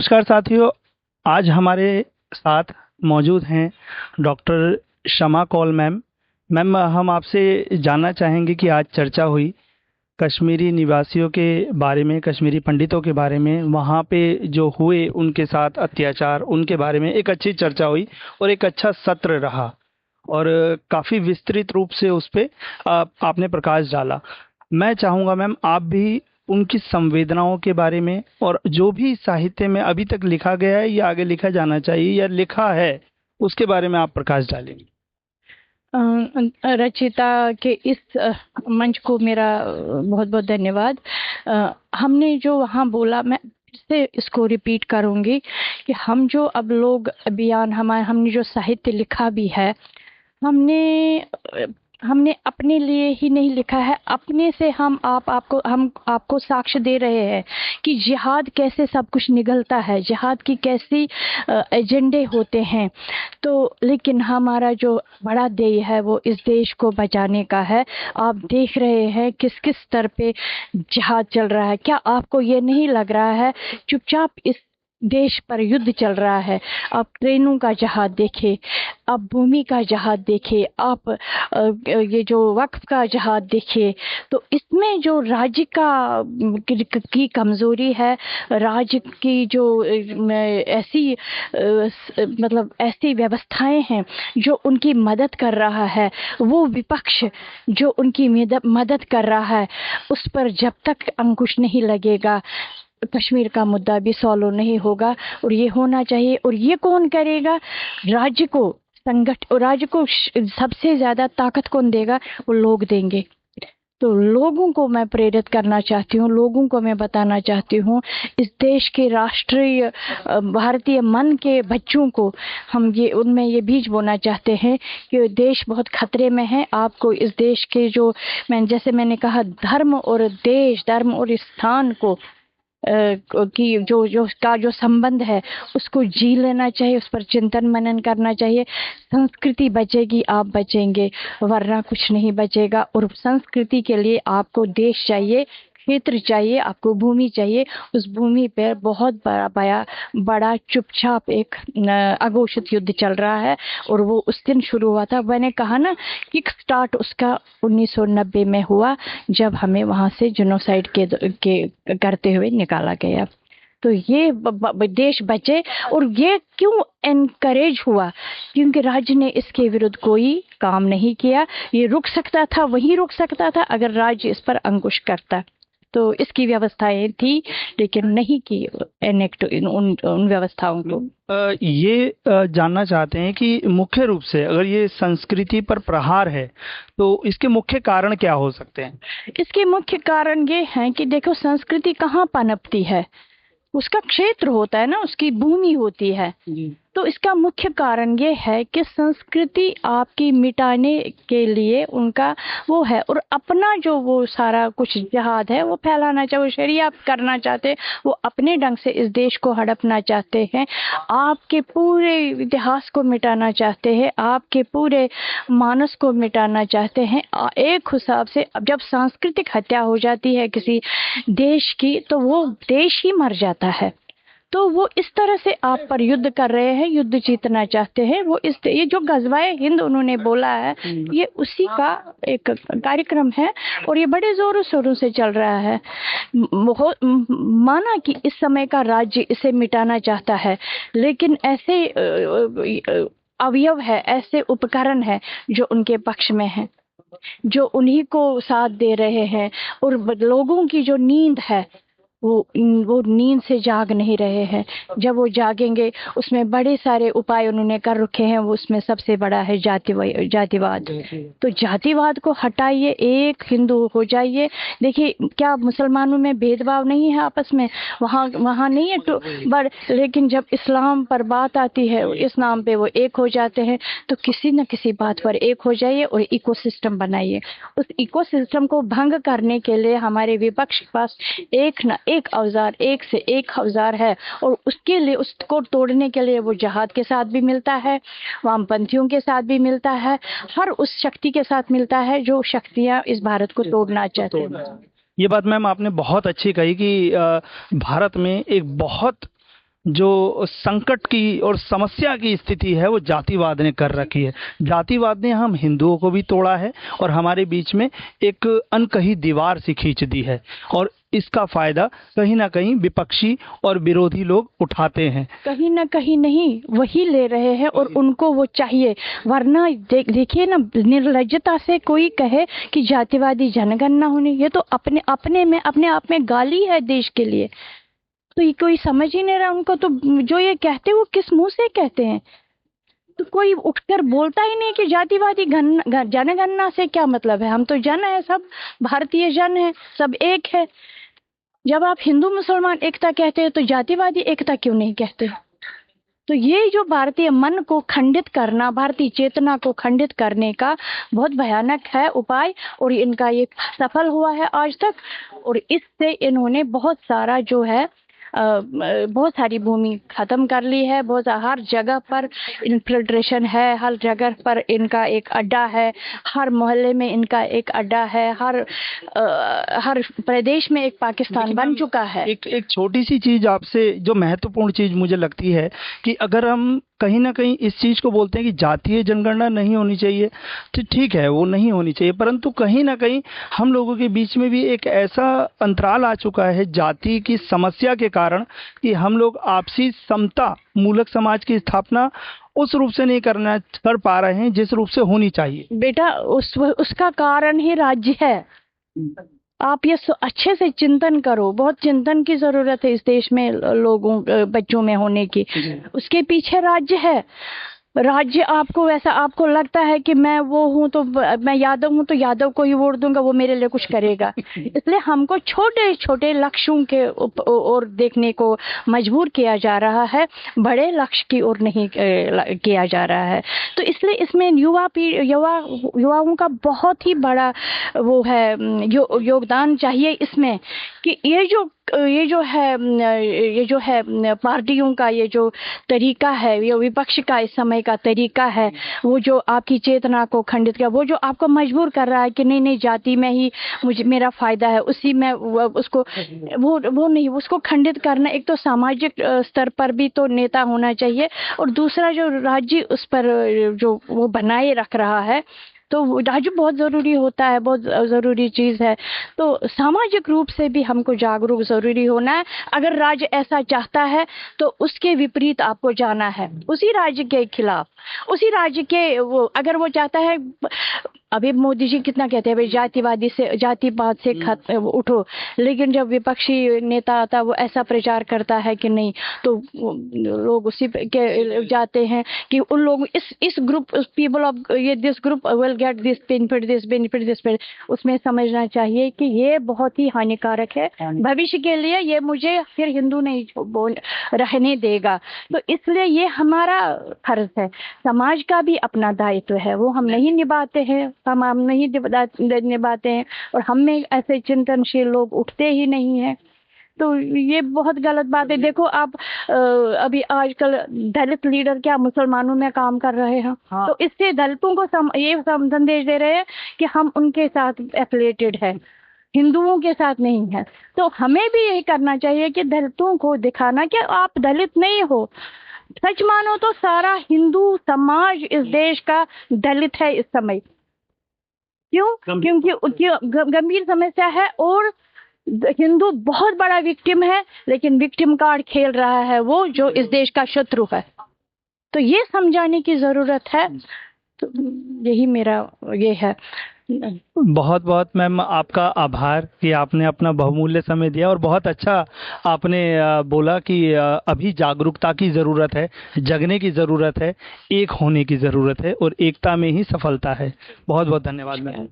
नमस्कार साथियों। आज हमारे साथ मौजूद हैं डॉक्टर शमा कौल मैम। मैम, हम आपसे जानना चाहेंगे कि आज चर्चा हुई कश्मीरी निवासियों के बारे में, कश्मीरी पंडितों के बारे में, वहाँ पे जो हुए उनके साथ अत्याचार, उनके बारे में एक अच्छी चर्चा हुई और एक अच्छा सत्र रहा और काफ़ी विस्तृत रूप से उस पे आपने प्रकाश डाला। मैं चाहूँगा मैम आप भी उनकी संवेदनाओं के बारे में और जो भी साहित्य में अभी तक लिखा गया है या आगे लिखा जाना चाहिए या लिखा है उसके बारे में आप प्रकाश डालेंगे। रचिता के इस मंच को मेरा बहुत बहुत धन्यवाद। हमने जो वहाँ बोला, मैं फिर से इसको रिपीट करूँगी कि हम जो अब लोग अभियान, हमने जो साहित्य लिखा भी है, हमने हमने अपने लिए ही नहीं लिखा है, अपने से हम आपको साक्ष्य दे रहे हैं कि जिहाद कैसे सब कुछ निगलता है, जिहाद की कैसी एजेंडे होते हैं। तो लेकिन हमारा जो बड़ा ध्येय है वो इस देश को बचाने का है। आप देख रहे हैं किस किस स्तर पे जिहाद चल रहा है। क्या आपको ये नहीं लग रहा है चुपचाप इस देश पर युद्ध चल रहा है? आप ट्रेनों का जहाज देखे, आप भूमि का जहाज देखे, आप ये जो वक्फ का जहाज देखे, तो इसमें जो राज्य की कमजोरी है, राज्य की जो ऐसी मतलब ऐसी व्यवस्थाएं हैं जो उनकी मदद कर रहा है, वो विपक्ष जो उनकी मदद कर रहा है, उस पर जब तक अंकुश नहीं लगेगा कश्मीर का मुद्दा भी सॉल्व नहीं होगा। और ये होना चाहिए। और ये कौन करेगा? राज्य को राज्य को सबसे ज्यादा ताकत कौन देगा? वो लोग देंगे। तो लोगों को मैं प्रेरित करना चाहती हूँ, लोगों को मैं बताना चाहती हूँ, इस देश के राष्ट्रीय भारतीय मन के बच्चों को हम ये उनमें ये बीज बोना चाहते हैं कि देश बहुत खतरे में है। आपको इस देश के जो जैसे मैंने कहा, धर्म और देश, धर्म और स्थान को की जो संबंध है उसको जी लेना चाहिए, उस पर चिंतन मनन करना चाहिए। संस्कृति बचेगी, आप बचेंगे, वरना कुछ नहीं बचेगा। और संस्कृति के लिए आपको देश चाहिए, क्षेत्र चाहिए, आपको भूमि चाहिए। उस भूमि पर बहुत बड़ा चुपचाप एक अघोषित युद्ध चल रहा है और वो उस दिन शुरू हुआ था। मैंने कहा ना, किक स्टार्ट उसका 1990 में हुआ, जब हमें वहां से जेनोसाइड के करते हुए निकाला गया। तो ये देश बचे। और ये क्यों एनकरेज हुआ? क्योंकि राज्य ने इसके विरुद्ध कोई काम नहीं किया। ये रुक सकता था, वहीं रुक सकता था अगर राज्य इस पर अंकुश करता। तो इसकी व्यवस्थाएं थी, लेकिन नहीं की एनेक्ट उन व्यवस्थाओं को। ये जानना चाहते हैं कि मुख्य रूप से अगर ये संस्कृति पर प्रहार है तो इसके मुख्य कारण क्या हो सकते हैं? इसके मुख्य कारण ये हैं कि देखो, संस्कृति कहाँ पनपती है? उसका क्षेत्र होता है ना, उसकी भूमि होती है जी। तो इसका मुख्य कारण ये है कि संस्कृति आपकी मिटाने के लिए उनका वो है। और अपना जो वो सारा कुछ जहाद है वो फैलाना चाहे, वो शरिया करना चाहते, वो अपने ढंग से इस देश को हड़पना चाहते हैं, आपके पूरे इतिहास को मिटाना चाहते हैं, आपके पूरे मानस को मिटाना चाहते हैं। एक हिसाब से अब जब सांस्कृतिक हत्या हो जाती है किसी देश की, तो वो देश ही मर जाता है। तो वो इस तरह से आप पर युद्ध कर रहे हैं, युद्ध जीतना चाहते हैं। वो ये जो गजवाए हिंद उन्होंने बोला है, ये उसी का एक कार्यक्रम है और ये बड़े जोरों शोरों से चल रहा है। माना कि इस समय का राज्य इसे मिटाना चाहता है, लेकिन ऐसे अवयव है, ऐसे उपकरण है जो उनके पक्ष में है, जो उन्हीं को साथ दे रहे हैं। और लोगों की जो नींद है, वो नींद से जाग नहीं रहे हैं। जब वो जागेंगे, उसमें बड़े सारे उपाय उन्होंने कर रखे हैं। वो उसमें सबसे बड़ा है जातिवाद। तो जातिवाद को हटाइए, एक हिंदू हो जाइए। देखिए, क्या मुसलमानों में भेदभाव नहीं है आपस में? वहाँ नहीं है लेकिन जब इस्लाम पर बात आती है, इस नाम पे वो एक हो जाते हैं। तो किसी न किसी बात पर एक हो जाइए और इकोसिस्टम बनाइए। उस इकोसिस्टम को भंग करने के लिए हमारे विपक्ष के पास एक से एक औजार है। और उसके लिए, उसको तोड़ने के लिए वो जहाद के साथ भी मिलता है, वामपंथियों के साथ भी मिलता है, हर उस शक्ति के साथ मिलता है जो शक्तियां इस भारत को तोड़ना चाहते हैं। ये बात मैम आपने बहुत अच्छी कही कि भारत में एक बहुत जो संकट की और समस्या की स्थिति है वो जातिवाद ने कर रखी है। जातिवाद ने हम हिंदुओं को भी तोड़ा है और हमारे बीच में एक अनकही दीवार सी खींच दी है, और इसका फायदा कहीं ना कहीं विपक्षी और विरोधी लोग उठाते हैं। कहीं ना कहीं नहीं, वही ले रहे हैं और उनको वो चाहिए। वरना देखिए ना, निर्लज्जता से कोई कहे कि जातिवादी जनगणना होनी, ये तो अपने आप में गाली है देश के लिए। तो ये कोई समझ ही नहीं रहा उनको, तो जो ये कहते हैं वो किस मुंह से कहते हैं? तो कोई उठकर बोलता ही नहीं कि जातिवादी जनगणना से क्या मतलब है। हम तो जन है, सब भारतीय जन है, सब एक है। जब आप हिंदू मुसलमान एकता कहते हैं तो जातिवादी एकता क्यों नहीं कहते? तो ये जो भारतीय मन को खंडित करना, भारतीय चेतना को खंडित करने का बहुत भयानक है उपाय, और इनका ये सफल हुआ है आज तक। और इससे इन्होंने बहुत सारा जो है बहुत सारी भूमि खत्म कर ली है। बहुत हर जगह पर इन्फिल्ट्रेशन है, हर जगह पर इनका एक अड्डा है, हर मोहल्ले में इनका एक अड्डा है, हर प्रदेश में एक पाकिस्तान बन चुका है। एक छोटी सी चीज आपसे, जो महत्वपूर्ण चीज मुझे लगती है कि अगर हम कहीं ना कहीं इस चीज को बोलते हैं कि जातीय जनगणना नहीं होनी चाहिए, तो ठीक है वो नहीं होनी चाहिए, परंतु कहीं ना कहीं हम लोगों के बीच में भी एक ऐसा अंतराल आ चुका है जाति की समस्या के कारण कि हम लोग आपसी समता मूलक समाज की स्थापना उस रूप से नहीं कर पा रहे हैं जिस रूप से होनी चाहिए। बेटा, उसका कारण ही राज्य है। आप ये अच्छे से चिंतन करो, बहुत चिंतन की जरूरत है इस देश में लोगों बच्चों में होने की। उसके पीछे राज्य है। राज्य आपको वैसा, आपको लगता है कि मैं वो हूँ तो मैं यादव हूँ तो यादव को ही वोट दूंगा, वो मेरे लिए कुछ करेगा। इसलिए हमको छोटे छोटे लक्ष्यों के ओर देखने को मजबूर किया जा रहा है, बड़े लक्ष्य की ओर नहीं किया जा रहा है। तो इसलिए इसमें युवाओं का बहुत ही बड़ा वो है योगदान चाहिए इसमें, कि ये जो है पार्टियों का ये जो तरीका है, ये विपक्ष का इस समय का तरीका है, वो जो आपकी चेतना को खंडित कर, वो जो आपको मजबूर कर रहा है कि नहीं जाति में ही मेरा फायदा है, उसी में उसको वो नहीं, उसको खंडित करना। एक तो सामाजिक स्तर पर भी तो नेता होना चाहिए, और दूसरा जो राज्य उस पर जो वो बनाए रख रहा है, तो राज्य बहुत ज़रूरी होता है, बहुत ज़रूरी चीज़ है। तो सामाजिक रूप से भी हमको जागरूक ज़रूरी होना है। अगर राज्य ऐसा चाहता है तो उसके विपरीत आपको जाना है, उसी राज्य के खिलाफ, उसी राज्य के वो अगर वो चाहता है। अभी मोदी जी कितना कहते हैं भाई जातिवाद से उठो, लेकिन जब विपक्षी नेता आता है वो ऐसा प्रचार करता है कि नहीं, तो लोग उसी के जाते हैं कि उन लोग इस ग्रुप पीपल ऑफ ये this group will get this benefit. उसमें समझना चाहिए कि ये बहुत ही हानिकारक है भविष्य के लिए, ये मुझे फिर हिंदू नहीं रहने देगा। तो इसलिए ये हमारा फर्ज है, समाज का भी अपना दायित्व है, वो हम नहीं निभाते हैं, हम नहीं निभाते हैं, और हम में ऐसे चिंतनशील लोग उठते ही नहीं हैं। तो ये बहुत गलत बात है। देखो आप अभी आजकल दलित लीडर क्या मुसलमानों में काम कर रहे हैं। हाँ। तो इससे दलितों को ये संदेश दे रहे हैं कि हम उनके साथ एफिलिएटेड है, हिंदुओं के साथ नहीं है। तो हमें भी यही करना चाहिए कि दलितों को दिखाना कि आप दलित नहीं हो। सच मानो तो सारा हिंदू समाज इस देश का दलित है इस समय। क्यों? क्योंकि गंभीर समस्या है, और हिंदू बहुत बड़ा विक्टिम है, लेकिन विक्टिम कार्ड खेल रहा है वो जो इस देश का शत्रु है। तो ये समझाने की जरूरत है। तो यही मेरा ये है। बहुत बहुत मैम आपका आभार कि आपने अपना बहुमूल्य समय दिया, और बहुत अच्छा आपने बोला कि अभी जागरूकता की ज़रूरत है, जगने की ज़रूरत है, एक होने की ज़रूरत है, और एकता में ही सफलता है। बहुत बहुत धन्यवाद मैम।